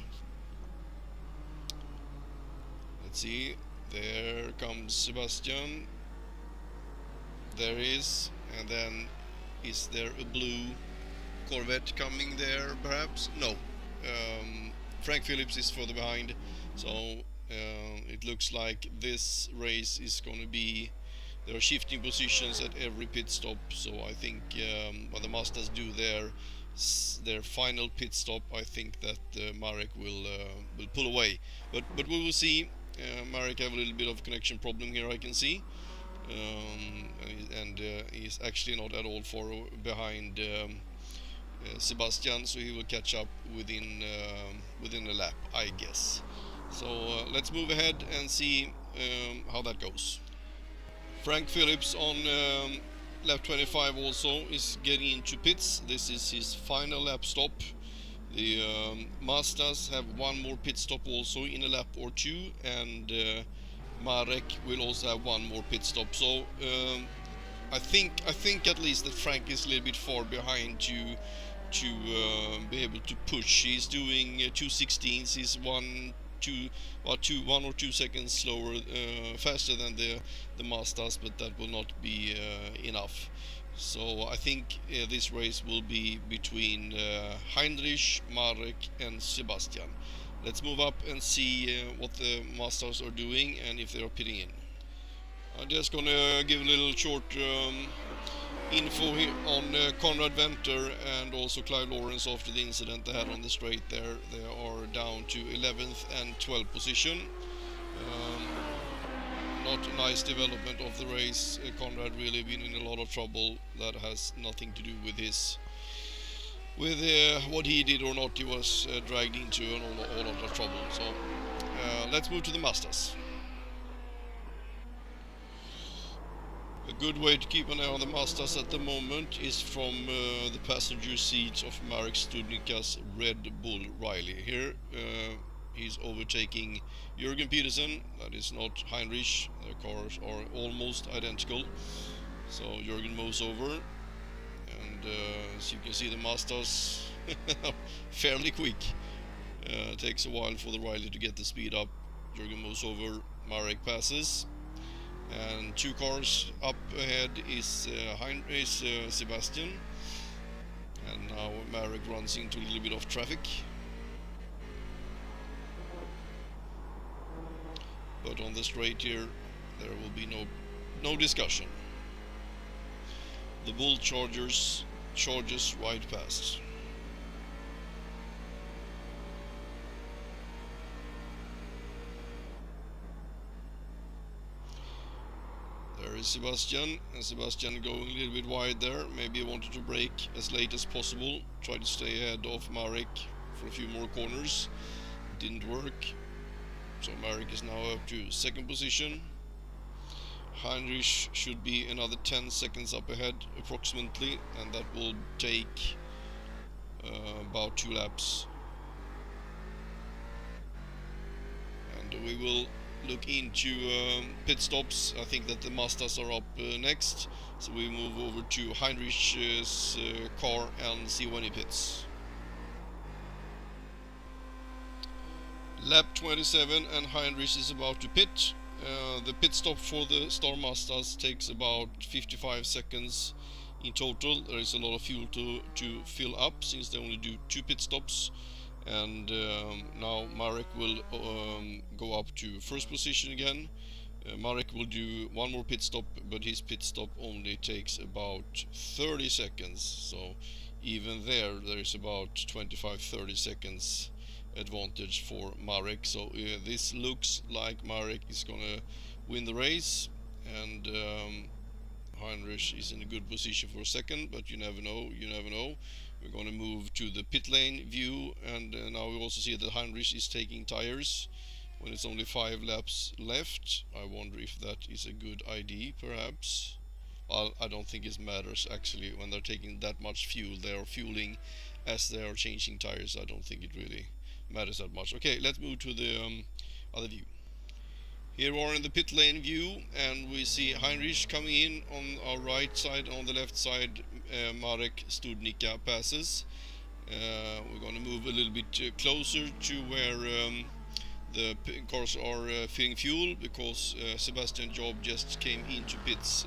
Let's see, there comes Sebastian. There is, and then is there a blue Corvette coming there perhaps? No, Frank Phillips is further behind, so it looks like this race is going to be, there are shifting positions at every pit stop, so I think when the Mazdas do their final pit stop, I think that Marek will pull away, but we will see. Marek have a little bit of connection problem here, I can see, and he's actually not at all far behind Sebastian, so he will catch up within a lap, I guess. So let's move ahead and see how that goes. Frank Phillips on lap 25 also is getting into pits. This is his final lap stop. The Mazdas have one more pit stop also in a lap or two, and Marek will also have one more pit stop. So I think at least that Frank is a little bit far behind to be able to push. He's doing 2/16. He's 1 or 2 seconds slower, faster than the Mazdas, but that will not be enough. So I think this race will be between Heinrich, Marek and Sebastian. Let's move up and see what the Mazdas are doing and if they are pitting in. I'm just gonna give a little short info here on Conrad Venter and also Clive Lawrence after the incident they had on the straight there. They are down to 11th and 12th position. Not a nice development of the race. Conrad really been in a lot of trouble. That has nothing to do with his what he did or not. He was dragged into and all of the trouble. So let's move to the Mazdas. A good way to keep an eye on the Mazdas at the moment is from the passenger seat of Marek Studnicka's Red Bull Riley. Here he's overtaking Jürgen Petersen, that is not Heinrich. Their cars are almost identical. So Jürgen moves over, and as you can see the Mazdas fairly quick. Takes a while for the Riley to get the speed up. Jürgen moves over, Marek passes. And two cars up ahead is Sebastian, and now Marek runs into a little bit of traffic, but on the straight here there will be no discussion. The Bull charges right past. There is Sebastian, and Sebastian going a little bit wide there. Maybe he wanted to brake as late as possible, try to stay ahead of Marek for a few more corners. Didn't work, so Marek is now up to second position. Heinrich should be another 10 seconds up ahead approximately, and that will take about 2 laps. And we will look into pit stops. I think that the Mazdas are up next, so we move over to Heinrich's car and see when he pits. Lap 27 and Heinrich is about to pit. The pit stop for the Star Mazdas takes about 55 seconds in total. There is a lot of fuel to fill up since they only do 2 pit stops. And now Marek will go up to first position again. Marek will do one more pit stop, but his pit stop only takes about 30 seconds. So even there is about 25-30 seconds advantage for Marek. So this looks like Marek is gonna win the race, and Heinrich is in a good position for a second, but you never know. We're going to move to the pit lane view, and now we also see that Heinrich is taking tires when it's only 5 laps left. I wonder if that is a good idea, perhaps. Well, I don't think it matters actually. When they're taking that much fuel, they are fueling as they are changing tires. I don't think it really matters that much. Okay, let's move to the other view. Here we are in the pit lane view, and we see Heinrich coming in on our right side. On the left side, Marek Studnicka passes. We're going to move a little bit closer to where the cars are filling fuel, because Sebastian Job just came into pits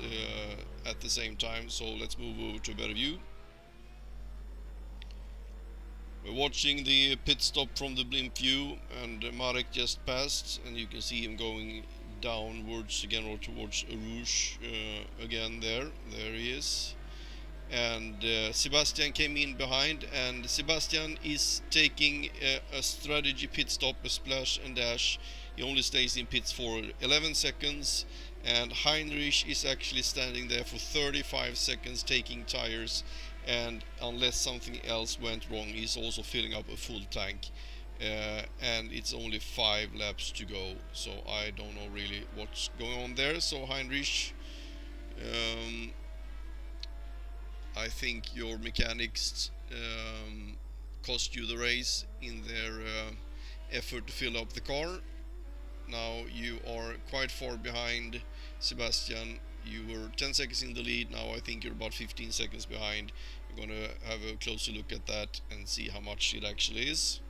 at the same time. So let's move over to a better view. We're watching the pit stop from the blimp view, and Marek just passed, and you can see him going downwards again, or towards Rouge again. There he is. And Sebastian came in behind, and Sebastian is taking a strategy pit stop, a splash and dash. He only stays in pits for 11 seconds, and Heinrich is actually standing there for 35 seconds taking tires. And unless something else went wrong, he's also filling up a full tank, and it's only 5 laps to go, so I don't know really what's going on there. So Heinrich, I think your mechanics cost you the race in their effort to fill up the car. Now you are quite far behind Sebastian. You were 10 seconds in the lead, now I think you're about 15 seconds behind. We're going to have a closer look at that and see how much it actually is.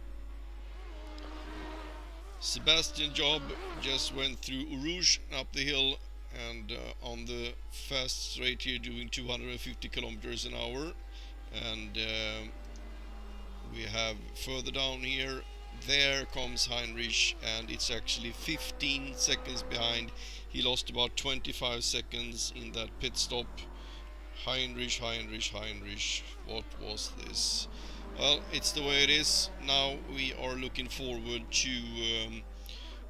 Sebastian Job just went through Rouge up the hill, and on the fast straight here doing 250 kilometers an hour. And we have further down here, there comes Heinrich, and it's actually 15 seconds behind. He lost about 25 seconds in that pit stop, Heinrich, what was this? Well, it's the way it is. Now we are looking forward to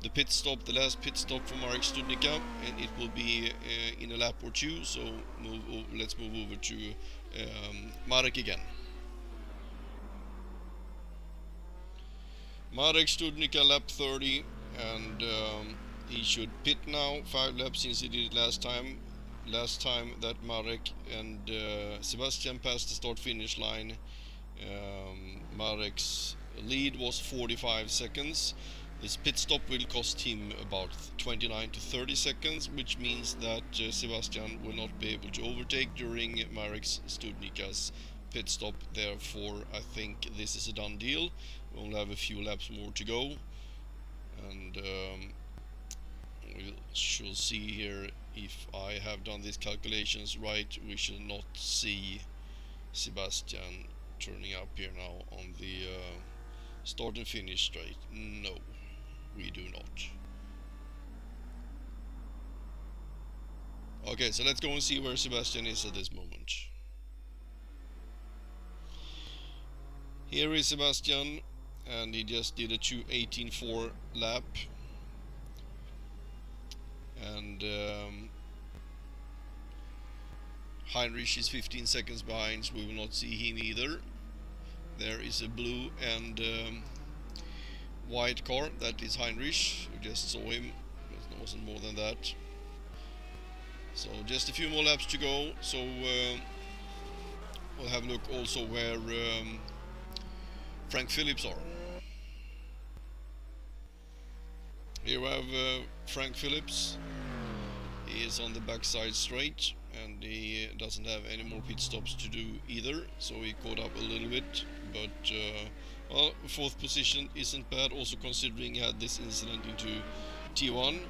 the pit stop, the last pit stop for Marek Studnicka, and it will be in a lap or two, so let's move over to Marek again. Marek Studnicka lap 30, and he should pit now, 5 laps since he did it last time. Last time that Marek and Sebastian passed the start-finish line, Marek's lead was 45 seconds. This pit stop will cost him about 29 to 30 seconds, which means that Sebastian will not be able to overtake during Marek Studnicka's pit stop. Therefore, I think this is a done deal. We only have a few laps more to go, and we shall see here if I have done these calculations right. We shall not see Sebastian turning up here now on the start and finish straight. No, we do not. Okay, so let's go and see where Sebastian is at this moment. Here is Sebastian, and he just did a 2:18.4 lap, and Heinrich is 15 seconds behind, so we will not see him either. There is a blue and white car, that is Heinrich. We just saw him, it wasn't more than that. So just a few more laps to go, so we'll have a look also where Frank Phillips are. Here we have Frank Phillips. He is on the backside straight, and he doesn't have any more pit stops to do either, so he caught up a little bit, but well, 4th position isn't bad, also considering he had this incident into T1,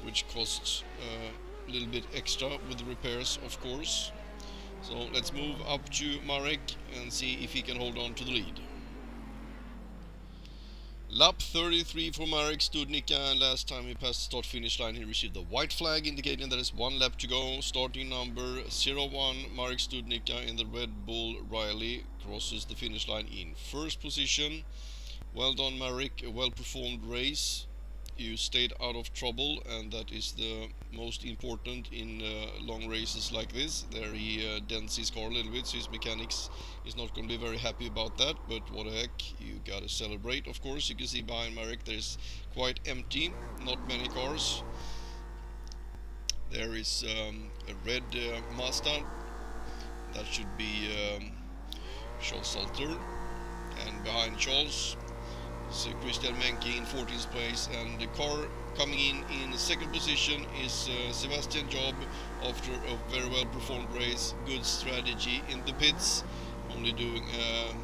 which costs a little bit extra with the repairs, of course. So let's move up to Marek and see if he can hold on to the lead. Lap 33 for Marek Studnicka, and last time he passed the start-finish line he received the white flag indicating there is 1 lap to go. Starting number 01, Marek Studnicka in the Red Bull Riley crosses the finish line in 1st position. Well done, Marek, a well-performed race. You stayed out of trouble, and that is the most important in long races like this. There he dents his car a little bit, so his mechanics is not going to be very happy about that, but what the heck, you gotta celebrate, of course. You can see behind Marek there's quite empty, not many cars. There is a red Mazda, that should be Charles Salter, and behind Charles so Christian Menke in 14th place, and the car coming in 2nd position is Sebastian Job after a very well performed race. Good strategy in the pits, only doing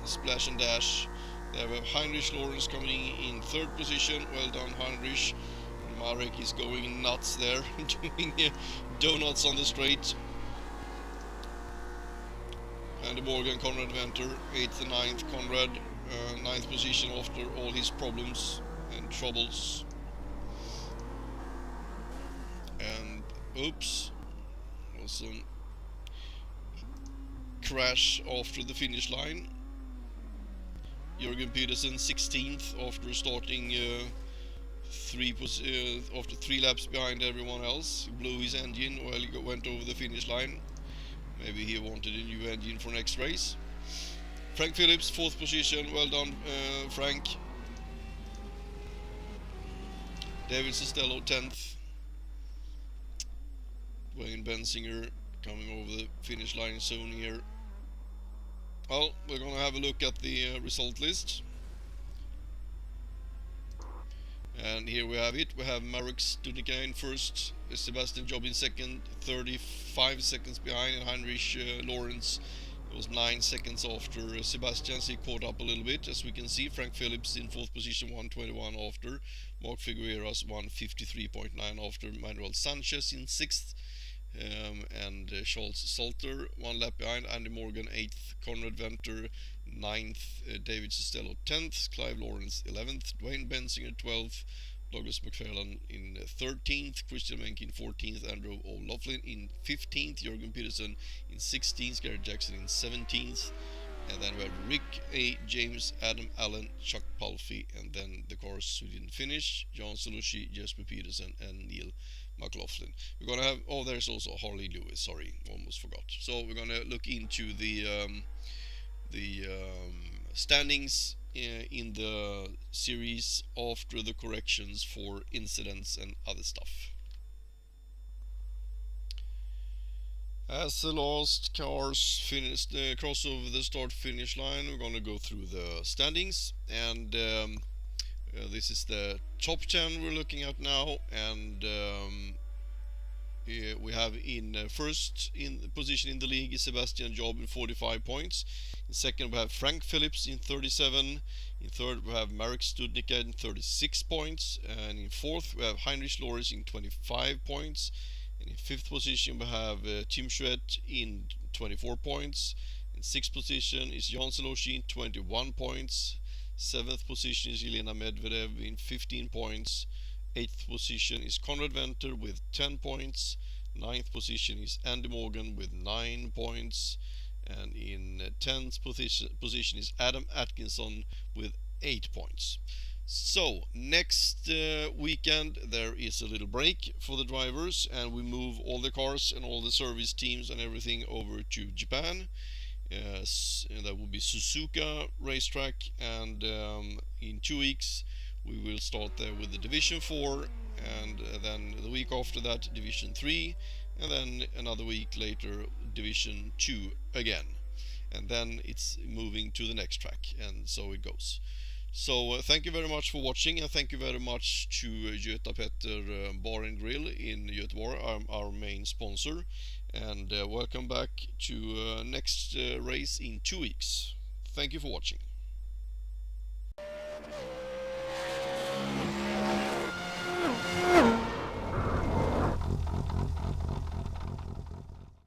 splash and dash. They have Heinrich Lawrence coming in 3rd position. Well done, Heinrich. Marek is going nuts there, doing donuts on the straight. And Morgan Conrad Venter, 8th and 9th. Conrad 9th position after all his problems and troubles. And oops, was some crash after the finish line. Jürgen Pedersen 16th after starting after 3 laps behind everyone else. He blew his engine while he went over the finish line. Maybe he wanted a new engine for next race. Frank Phillips, 4th position. Well done, Frank. David Costello, 10th. Wayne Bensinger coming over the finish line soon here. Well, we're gonna have a look at the result list. And here we have it. We have Marek Studnicka in 1st, Sebastian Job in 2nd, 35 seconds behind, and Heinrich Lawrence was 9 seconds after Sebastian, so he caught up a little bit. As we can see, Frank Phillips in 4th position, 1:21 after. Mark Figueras 1:53.9 after. Manuel Sanchez in 6th. And Charles Salter 1 lap behind. Andy Morgan 8th. Conrad Venter 9th. David Costello 10th. Clive Lawrence 11th. Dwayne Bensinger 12th. Douglas McFarlane in 13th, Christian Menck in 14th, Andrew O'Loughlin in 15th, Jürgen Peterson in 16th, Gary Jackson in 17th, and then we have Rick A. James, Adam Allen, Chuck Palfy, and then the cars who didn't finish: John Salucci, Jesper Peterson, and Neil McLaughlin. We're gonna have, oh, there's also Harley Lewis, sorry, almost forgot. So we're gonna look into the standings in the series after the corrections for incidents and other stuff. As the last cars cross over the start-finish line, we're going to go through the standings, and this is the top 10 we're looking at now, and we have in first in position in the league is Sebastian Job in 45 points. In second we have Frank Phillips in 37. In third we have Marek Studnicka in 36 points. And in fourth we have Heinrich Loris in 25 points. And in fifth position we have Tim Chouette in 24 points. In sixth position is Jan Zeloshi in 21 points. Seventh position is Elena Medvedev in 15 points. 8th position is Conrad Venter with 10 points. 9th position is Andy Morgan with 9 points. And in 10th position is Adam Atkinson with 8 points. So next weekend there is a little break for the drivers, and we move all the cars and all the service teams and everything over to Japan. That will be Suzuka racetrack, and in 2 weeks we will start there with the Division 4, and then the week after that Division 3, and then another week later Division 2 again, and then it's moving to the next track, and so it goes. So thank you very much for watching, and thank you very much to Göta Petter Bar and Grill in Göteborg, our main sponsor, and welcome back to next race in 2 weeks. Thank you for watching.